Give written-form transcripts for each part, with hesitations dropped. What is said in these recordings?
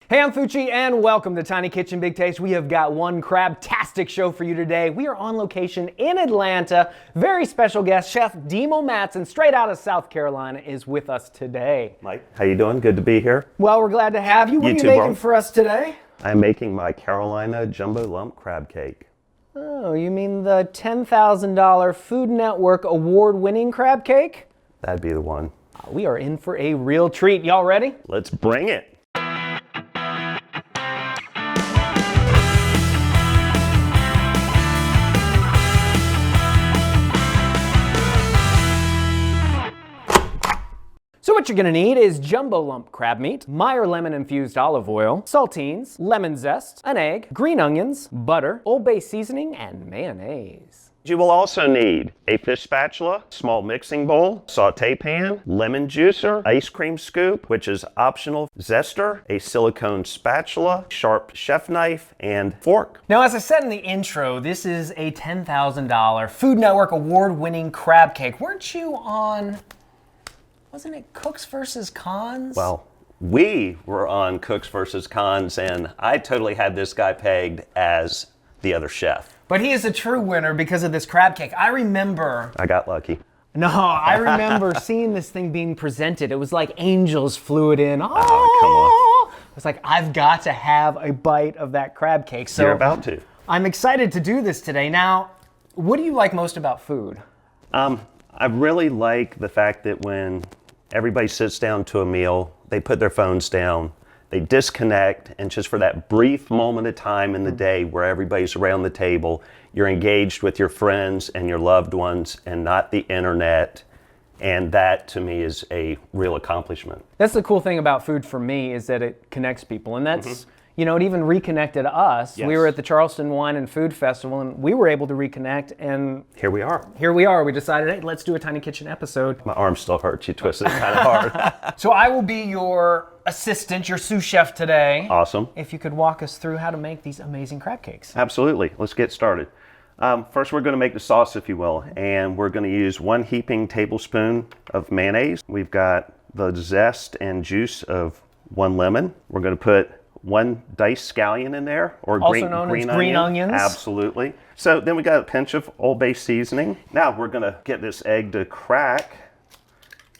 Hey, I'm Fucci, and welcome to Tiny Kitchen Big Taste. We have got one crab-tastic show for you today. We are on location in Atlanta. Very special guest, Chef Demal Mattson, straight out of South Carolina, is with us today. Mike, how you doing? Good to be here. Well, we're glad to have you. What are you making for us today? I'm making my Carolina Jumbo Lump Crab Cake. Oh, you mean the $10,000 Food Network award-winning crab cake? That'd be the one. We are in for a real treat. Y'all ready? Let's bring it. So what you're gonna need is jumbo lump crab meat, Meyer lemon infused olive oil, saltines, lemon zest, an egg, green onions, butter, Old Bay seasoning, and mayonnaise. You will also need a fish spatula, small mixing bowl, saute pan, lemon juicer, ice cream scoop, which is optional, zester, a silicone spatula, sharp chef knife, and fork. Now, as I said in the intro, this is a $10,000 Food Network award-winning crab cake. Weren't you on, wasn't it Cooks versus Cons? Well, we were on Cooks versus Cons, and I totally had this guy pegged as the other chef. But he is a true winner because of this crab cake. I remember... I got lucky. No, I remember seeing this thing being presented. It was like angels flew it in. Oh, come on. I was like, I've got to have a bite of that crab cake. So You're about to. I'm excited to do this today. Now, what do you like most about food? I really like the fact that when everybody sits down to a meal, they put their phones down, they disconnect, and just for that brief moment of time in the day where everybody's around the table, you're engaged with your friends and your loved ones and not the internet. And that, to me, is a real accomplishment. That's the cool thing about food for me, is that it connects people. And that's, you know, it even reconnected us. Yes. We were at the Charleston Wine and Food Festival, and we were able to reconnect, and Here we are. here we are. We decided, hey, let's do a Tiny Kitchen episode. My arm still hurts. You twisted it kind of hard. So I will be your assistant, your sous chef today. Awesome. If you could walk us through how to make these amazing crab cakes. Absolutely. Let's get started. First, we're going to make the sauce, if you will, and we're going to use 1 heaping tablespoon of mayonnaise. We've got the zest and juice of 1 lemon. We're going to put 1 diced scallion in there, or Also known as green onions. Absolutely. So then we got a pinch of Old Bay seasoning. Now we're going to get this egg to crack.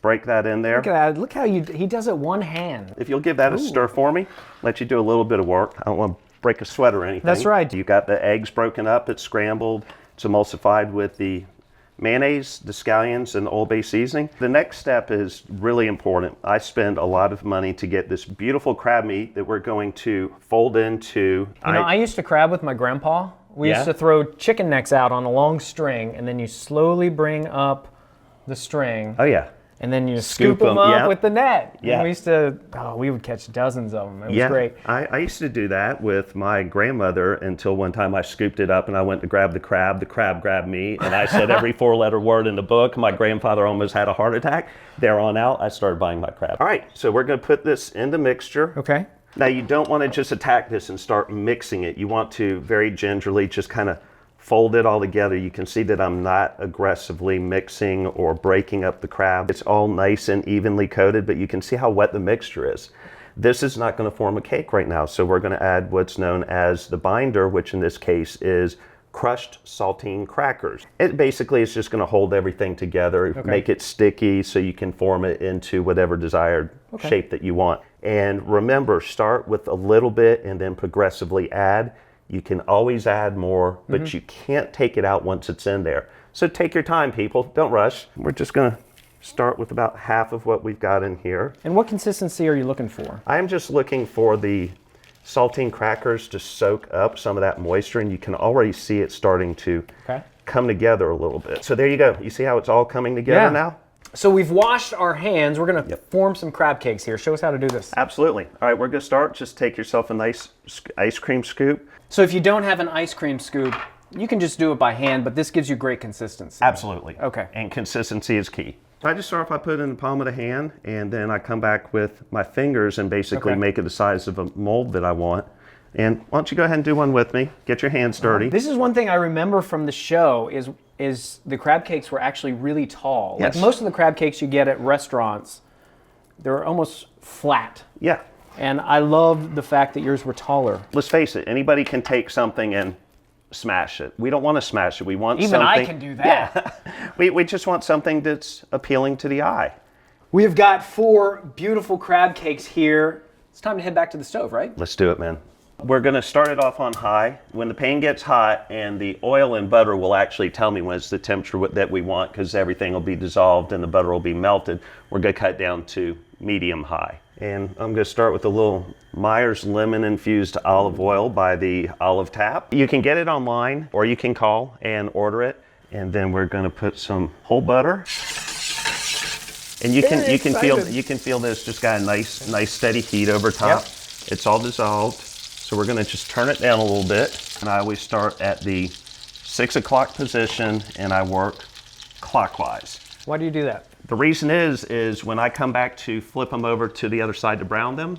Break that in there. Look at that. Look how he does it one hand. If you'll give that a stir for me, let you do a little bit of work. I don't want to break a sweat or anything. That's right. You got the eggs broken up, it's scrambled, it's emulsified with the mayonnaise, the scallions, and the Old Bay seasoning. The next step is really important. I spend a lot of money to get this beautiful crab meat that we're going to fold into. You know, I used to crab with my grandpa. We used to throw chicken necks out on a long string, and then you slowly bring up the string. Oh yeah. And then you scoop them up with the net. Yeah. And we used to, we would catch dozens of them. It was great. I used to do that with my grandmother until one time I scooped it up and I went to grab the crab grabbed me, and I said every 4-letter word in the book. My grandfather almost had a heart attack. There on out, I started buying my crab. All right, so we're gonna put this in the mixture. Okay. Now you don't wanna just attack this and start mixing it. You want to very gingerly just kind of fold it all together. You can see that I'm not aggressively mixing or breaking up the crab. It's all nice and evenly coated, but you can see how wet the mixture is. This is not going to form a cake right now, so we're going to add what's known as the binder, which in this case is crushed saltine crackers. It basically is just going to hold everything together, make it sticky so you can form it into whatever desired shape that you want. And remember, start with a little bit and then progressively add. You can always add more, but you can't take it out once it's in there. So take your time, people. Don't rush. We're just going to start with about half of what we've got in here. And what consistency are you looking for? I'm just looking for the saltine crackers to soak up some of that moisture, and you can already see it starting to come together a little bit. So there you go. You see how it's all coming together now? So we've washed our hands. We're going to form some crab cakes here. Show us how to do this. Absolutely. All right, we're going to start. Just take yourself a nice ice cream scoop. So if you don't have an ice cream scoop, you can just do it by hand, but this gives you great consistency. Absolutely. Okay. And consistency is key. I just start by putting it in the palm of the hand, and then I come back with my fingers and basically make it the size of a mold that I want. And why don't you go ahead and do one with me? Get your hands dirty. This is one thing I remember from the show is the crab cakes were actually really tall. Yes. Like most of the crab cakes you get at restaurants, they're almost flat. Yeah. And I love the fact that yours were taller. Let's face it, anybody can take something and smash it. We don't want to smash it. We want Even something. I can do that. Yeah. we just want something that's appealing to the eye. We have got 4 beautiful crab cakes here. It's time to head back to the stove, right? Let's do it, man. We're going to start it off on high. When the pan gets hot, and the oil and butter will actually tell me when it's the temperature that we want, because everything will be dissolved and the butter will be melted, we're going to cut down to medium high. And I'm going to start with a little Myers lemon infused olive oil by the Olive Tap. You can get it online, or you can call and order it. And then we're going to put some whole butter. And you can feel this just got a nice steady heat over top. Yep. It's all dissolved. So we're going to just turn it down a little bit. And I always start at the 6 o'clock position and I work clockwise. Why do you do that? The reason is when I come back to flip them over to the other side to brown them,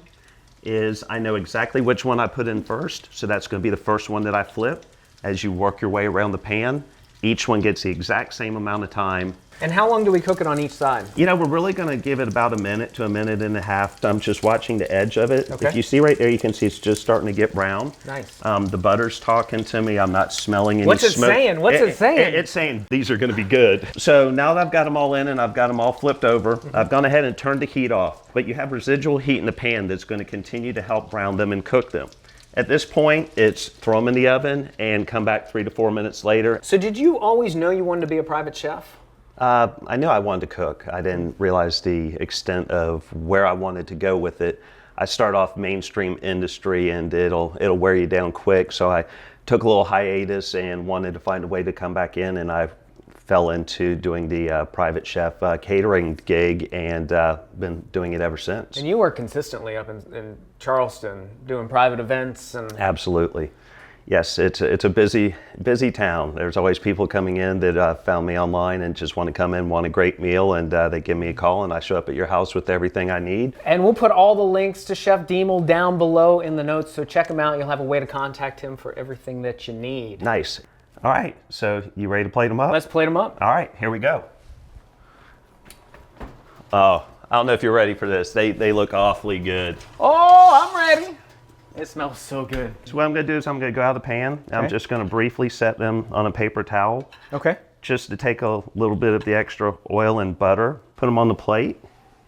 is I know exactly which one I put in first. So that's going to be the first one that I flip. As you work your way around the pan, each one gets the exact same amount of time. And how long do we cook it on each side? You know, we're really going to give it about a minute to a minute and a half. I'm just watching the edge of it. Okay. If you see right there, you can see it's just starting to get brown. Nice. The butter's talking to me. I'm not smelling any smoke. What's it saying? What's it saying? It's saying these are going to be good. So now that I've got them all in and I've got them all flipped over, I've gone ahead and turned the heat off. But you have residual heat in the pan that's going to continue to help brown them and cook them. At this point, it's throw them in the oven and come back 3 to 4 minutes later. So did you always know you wanted to be a private chef? I knew I wanted to cook. I didn't realize the extent of where I wanted to go with it. I start off mainstream industry and it'll wear you down quick. So I took a little hiatus and wanted to find a way to come back in, and I fell into doing the private chef catering gig and been doing it ever since. And you work consistently up in Charleston doing private events and... Absolutely. Yes, it's a busy town. There's always people coming in that found me online and just want to come in, want a great meal, and they give me a call and I show up at your house with everything I need. And we'll put all the links to Chef Demel down below in the notes, so check him out. You'll have a way to contact him for everything that you need. Nice. All right, so you ready to plate them up? Let's plate them up. All right, here we go. Oh, I don't know if you're ready for this. They look awfully good. Oh, I'm ready. It smells so good. So what I'm going to do is I'm going to go out of the pan. Okay. I'm just going to briefly set them on a paper towel. Okay. Just to take a little bit of the extra oil and butter. Put them on the plate.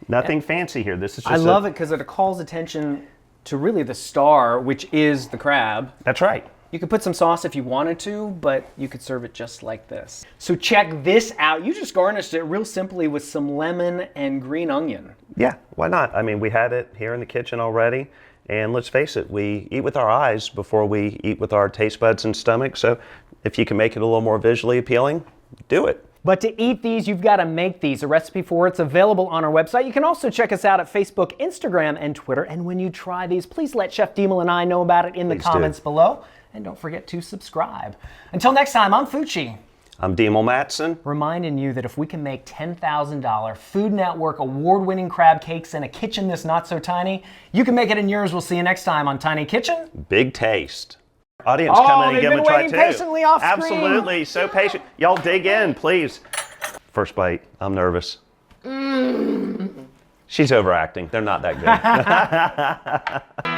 Nothing fancy here. This is just I love it because it calls attention to really the star, which is the crab. That's right. You could put some sauce if you wanted to, but you could serve it just like this. So check this out. You just garnished it real simply with some lemon and green onion. Yeah, why not? I mean, we had it here in the kitchen already. And let's face it, we eat with our eyes before we eat with our taste buds and stomach. So if you can make it a little more visually appealing, do it. But to eat these, you've got to make these. A recipe for it's available on our website. You can also check us out at Facebook, Instagram, and Twitter. And when you try these, please let Chef Demel and I know about it in the comments below. And don't forget to subscribe. Until next time, I'm Fucci. I'm Demel Mattson. Reminding you that if we can make $10,000 Food Network award-winning crab cakes in a kitchen this not so tiny, you can make it in yours. We'll see you next time on Tiny Kitchen. Big taste. Audience, come in and give them a try too. They've been waiting patiently off screen. Absolutely, so patient. Y'all dig in, please. First bite, I'm nervous. She's overacting. They're not that good.